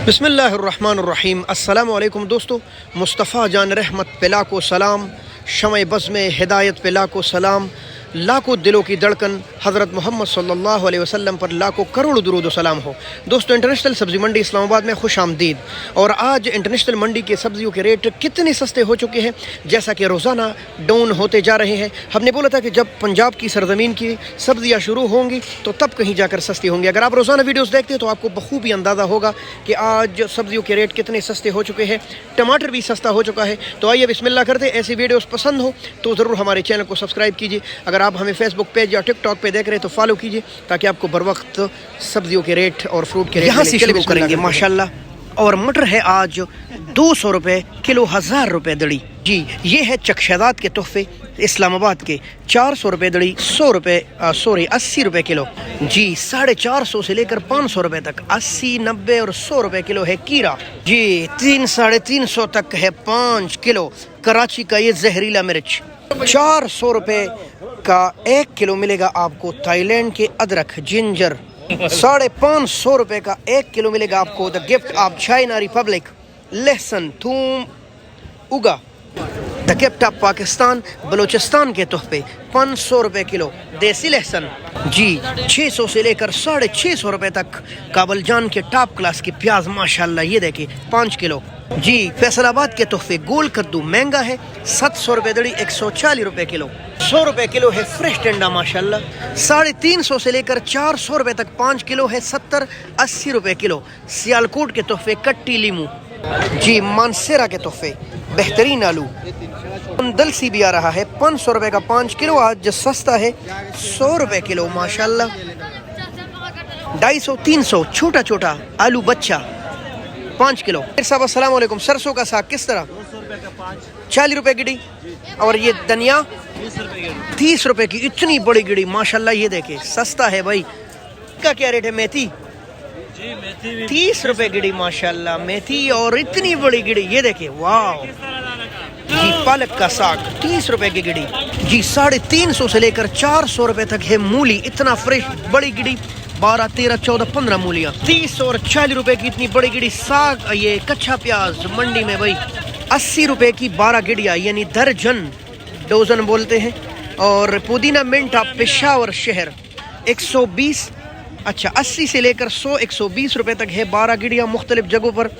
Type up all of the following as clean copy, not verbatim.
बिस्मिल्लाहिर्रहमानिर्रहीम। अस्सलाम वालेकुम दोस्तों, मुस्तफ़ा जान रहमत पे लाखों सलाम, शमए बज़्म हिदायत पे लाखों सलाम, लाखों दिलों की धड़कन हज़रत मोहम्मद सल्लल्लाहु अलैहि वसल्लम पर लाखों करोड़ दुरूद व सलाम हो। दोस्तों, इंटरनेशनल सब्ज़ी मंडी इस्लामाबाद में खुश आमदीद। और आज इंटरनेशनल मंडी के सब्ज़ियों के रेट कितने सस्ते हो चुके हैं, जैसा कि रोज़ाना डाउन होते जा रहे हैं। हमने बोला था कि जब पंजाब की सरजमीन की सब्ज़ियाँ शुरू होंगी तो तब कहीं जाकर सस्ती होंगी। अगर आप रोज़ाना वीडियोज़ देखते हैं तो आपको बखूबी अंदाज़ा होगा कि आज सब्ज़ियों के रेट कितने सस्ते हो चुके हैं। टमाटर भी सस्ता हो चुका है। तो आइए बिस्मिल्लाह करते। ऐसी वीडियोज़ पसंद हो तो ज़रूर हमारे चैनल को सब्सक्राइब कीजिए। अगर आप हमें फेसबुक पेज या टिकटॉक पे देख रहे हैं तो फॉलो कीजिए, ताकि आपको बर वक्त सब्जियों के रेट और फ्रूट के रेट यहाँ से शुरू करेंगे माशाल्लाह। और मटर है आज 200 रुपये किलो, 1000 रुपये दड़ी। जी, ये है चकशदात के तोहफे इस्लामाबाद के, 400 रुपये दड़ी, 100 रुपये 80 रुपये किलो। जी, 450 से लेकर 500 रुपये तक 80, 90 और 100 रुपये किलो है कीरा। जी, 300-350 तक है 5 किलो कराची का ये जहरीला मिर्च। 400 रुपये का 1 किलो मिलेगा आपको थाईलैंड के अदरक जिंजर। 550 रुपये का 1 किलो मिलेगा आपको the gift of China Republic लहसुन थूम उगा। The gift of Pakistan Balochistan के तोहफे 500 रुपये किलो देसी लहसुन। जी, 600 से लेकर 650 रुपये तक काबल जान के टॉप क्लास की प्याज माशाल्लाह, ये देखिए 5 किलो। जी, फैसलाबाद के तोहफे गोल कद्दू महंगा है, 700 रुपये दड़ी, 140 रुपये किलो। 100 रुपये किलो है फ्रेश टिंडा माशाल्लाह। 350 से लेकर 400 रुपये तक 5 किलो है, 70-80 रुपये किलो। सियालकोट के तोहफे कट्टी लीमू। जी, मानसेरा के तोहफे बेहतरीन आलू। दलसी भी आ रहा है 500 रुपये का 5 किलो, आज सस्ता है 100 रुपये किलो माशाल्लाह। 250-300 छोटा छोटा आलू बच्चा 5 किलो। साहब अस्सलाम वालेकुम। सरसों का साग किस तरह? 40 रुपये गिड़ी। और ये धनिया 30 रुपये की, इतनी बड़ी गिड़ी माशाल्लाह, ये देखे सस्ता है भाई। का क्या रेट है? मेथी 30 रुपये गिड़ी माशाल्लाह, मेथी और इतनी बड़ी गिड़ी, ये देखे वाह। जी, पालक का साग 30 रुपये की गिड़ी। जी, 350 से लेकर 400 रुपये तक है मूली, इतना फ्रेश बड़ी गिड़ी, 12, 13, 14, 15 मूलियाँ। 30 और 40 रुपए की इतनी बड़ी गिड़ी साग। ये कच्चा प्याज मंडी में भाई 80 रुपए की 12 गिड़ियाँ, यानी दर्जन, डोजन बोलते हैं। और पुदीना मिंट आप पेशावर शहर 120, अच्छा 80 से लेकर 100-120 रुपए तक है 12 गिड़ियाँ मुख्तलिफ जगहों पर।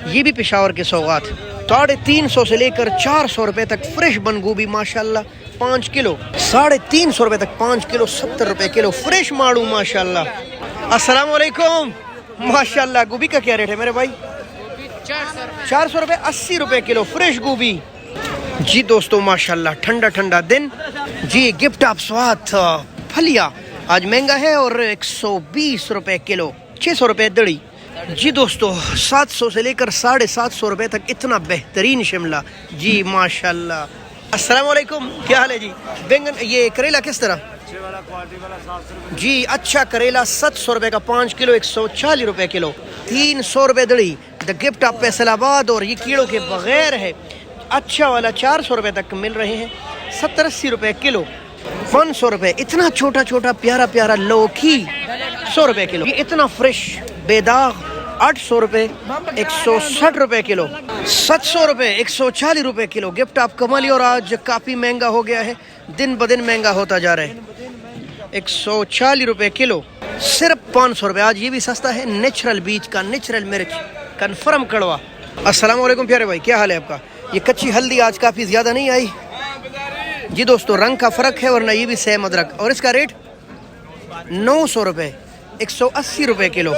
ये भी पेशावर के सौगात। 350 से लेकर 400 रुपए तक फ्रेश बंद गोभी माशाल्लाह 5 किलो। 350 रुपए तक 5 किलो, 70 रुपए किलो फ्रेश माड़ू माशाल्लाह। अस्सलाम वालेकुम माशाल्लाह। गोभी का क्या रेट है मेरे भाई? 400 रुपए, 80 रुपए किलो फ्रेश गोभी। जी दोस्तों माशाल्लाह, ठंडा ठंडा दिन। जी, गिफ्ट ऑफ स्वाद फलिया आज महंगा है और 120 रुपए किलो, 600 रुपए दड़ी। जी दोस्तों, 700 से लेकर 750 रुपए तक इतना बेहतरीन शिमला। जी माशाल्लाह। अस्सलाम वालेकुम, क्या हाल है जी? बैंगन, ये करेला किस तरह? जी, अच्छा करेला 700 रुपये का 5 किलो, 140 रुपये किलो। 300 रुपये दड़ी द गिफ्ट ऑफ फैसलाबाद। और ये कीड़ों के बगैर है, अच्छा वाला 400 रुपये तक मिल रहे हैं, 70-80 रुपये किलो। 500 रुपये इतना छोटा छोटा प्यारा प्यारा लौकी 100 रुपये किलो। ये इतना फ्रेश बेदाग 800 रुपये, 160 रुपये किलो। 700 रुपये, 140 रुपये किलो गिफ्ट ऑफ कमली। और आज काफ़ी महंगा हो गया है, दिन ब दिन महंगा होता जा रहा है, 140 रुपये किलो। सिर्फ 500 रुपये आज ये भी सस्ता है, नेचुरल बीज का नेचुरल मिर्च, कन्फर्म कड़वा। अस्सलाम वालेकुम प्यारे भाई, क्या हाल है आपका? ये कच्ची हल्दी आज काफ़ी ज़्यादा नहीं आई। जी दोस्तों, रंग का फ़र्क है, वरना ये भी सेम अदरक। और इसका रेट 900 रुपये, 180 रुपये किलो।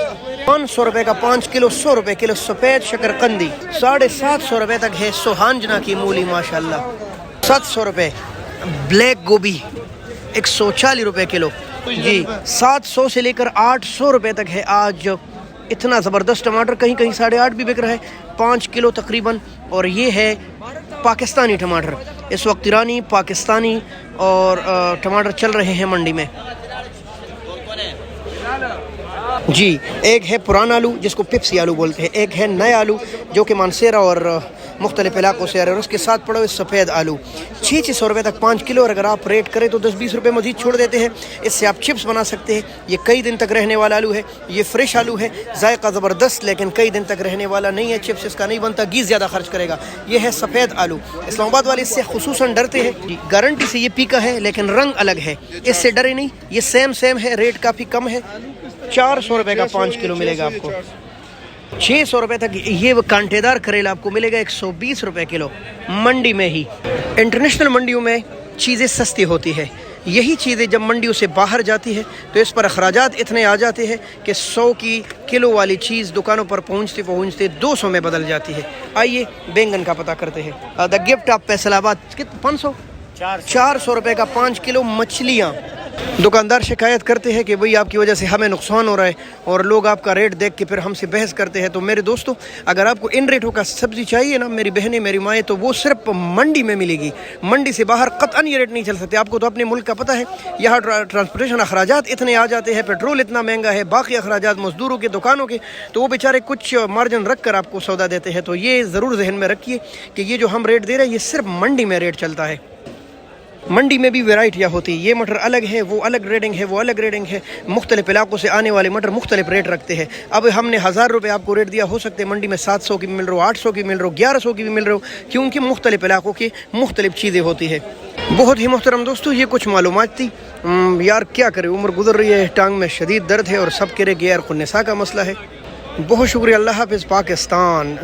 500 रुपये का 5 किलो, 100 रुपये किलो सफ़ेद शकरकंदी। 750 रुपये तक है सोहांजना की मूली माशाल्लाह। 700 रुपये ब्लैक गोभी, 140 रुपये किलो। जी, 700 से लेकर 800 रुपये तक है आज इतना ज़बरदस्त टमाटर। कहीं कहीं 8.5 भी बिक रहा है, 5 किलो तकरीबन। और ये है पाकिस्तानी टमाटर, इस वक्त ईरानी पाकिस्तानी और टमाटर चल रहे हैं मंडी में। جی ایک ہے پرانا آلو جس کو پپسی آلو بولتے ہیں، ایک ہے نیا آلو جو کہ مانسیرا اور مختلف علاقوں سے آ رہے ہیں، اور اس کے ساتھ پڑے ہوئے سفید آلو 600 روپے تک 5 کلو، اور اگر آپ ریٹ کریں تو 10-20 روپے مزید چھوڑ دیتے ہیں۔ اس سے آپ چپس بنا سکتے ہیں۔ یہ کئی دن تک رہنے والا آلو ہے، یہ فریش آلو ہے، ذائقہ زبردست، لیکن کئی دن تک رہنے والا نہیں ہے، چپس اس کا نہیں بنتا، گھی زیادہ خرچ کرے گا۔ یہ ہے سفید آلو، اسلام آباد والے اس سے خصوصاً ڈرتے ہیں، گارنٹی سے یہ پیکا ہے لیکن رنگ الگ ہے، اس سے ڈرے نہیں، یہ سیم ہے، ریٹ کافی کم ہے، 400 روپے کا 5 کلو ملے گا آپ کو۔ 600 روپے تک یہ کانٹے دار کریلا آپ کو ملے گا 120 روپے کلو منڈی میں ہی۔ انٹرنیشنل منڈیوں میں چیزیں سستی ہوتی ہے، یہی چیزیں جب منڈیوں سے باہر جاتی ہے تو اس پر اخراجات اتنے آ جاتے ہیں کہ 100 کی کلو والی چیز دکانوں پر پہنچتے 200 میں بدل جاتی ہے۔ آئیے بینگن کا پتہ کرتے ہیں۔ دا گفٹ آف فیصل آباد 500 400 روپے کا 5 کلو مچھلیاں۔ دکاندار شکایت کرتے ہیں کہ بھئی آپ کی وجہ سے ہمیں نقصان ہو رہا ہے، اور لوگ آپ کا ریٹ دیکھ کے پھر ہم سے بحث کرتے ہیں۔ تو میرے دوستو، اگر آپ کو ان ریٹوں کا سبزی چاہیے نا میری بہنیں میری مائیں، تو وہ صرف منڈی میں ملے گی، منڈی سے باہر قطعاً یہ ریٹ نہیں چل سکتے۔ آپ کو تو اپنے ملک کا پتہ ہے، یہاں ٹرانسپورٹیشن اخراجات اتنے آ جاتے ہیں، پیٹرول اتنا مہنگا ہے، باقی اخراجات مزدوروں کے، دکانوں کے، تو وہ بیچارے کچھ مارجن رکھ کر آپ کو سودا دیتے ہیں۔ تو یہ ضرور ذہن میں رکھیے کہ یہ جو ہم ریٹ دے رہے ہیں یہ صرف منڈی میں ریٹ چلتا ہے۔ منڈی میں بھی ویرائٹیاں ہوتی ہیں، یہ مٹر الگ ہے، وہ الگ ریٹنگ ہے، وہ الگ ریٹنگ ہے، مختلف علاقوں سے آنے والے مٹر مختلف ریٹ رکھتے ہیں۔ اب ہم نے 1000 روپے آپ کو ریٹ دیا، ہو سکتے منڈی میں 700 کی بھی مل رہا ہو، 800 کی مل رہا ہو، 1100 کی بھی مل رہا ہو، کیونکہ مختلف علاقوں کی مختلف چیزیں ہوتی ہے۔ بہت ہی محترم دوستو، یہ کچھ معلومات تھی۔ یار کیا کرے، عمر گزر رہی ہے، ٹانگ میں شدید درد ہے، اور سب کہہ رہے کہ یار خنسا کا مسئلہ ہے۔ بہت شکریہ، اللہ حافظ پاکستان۔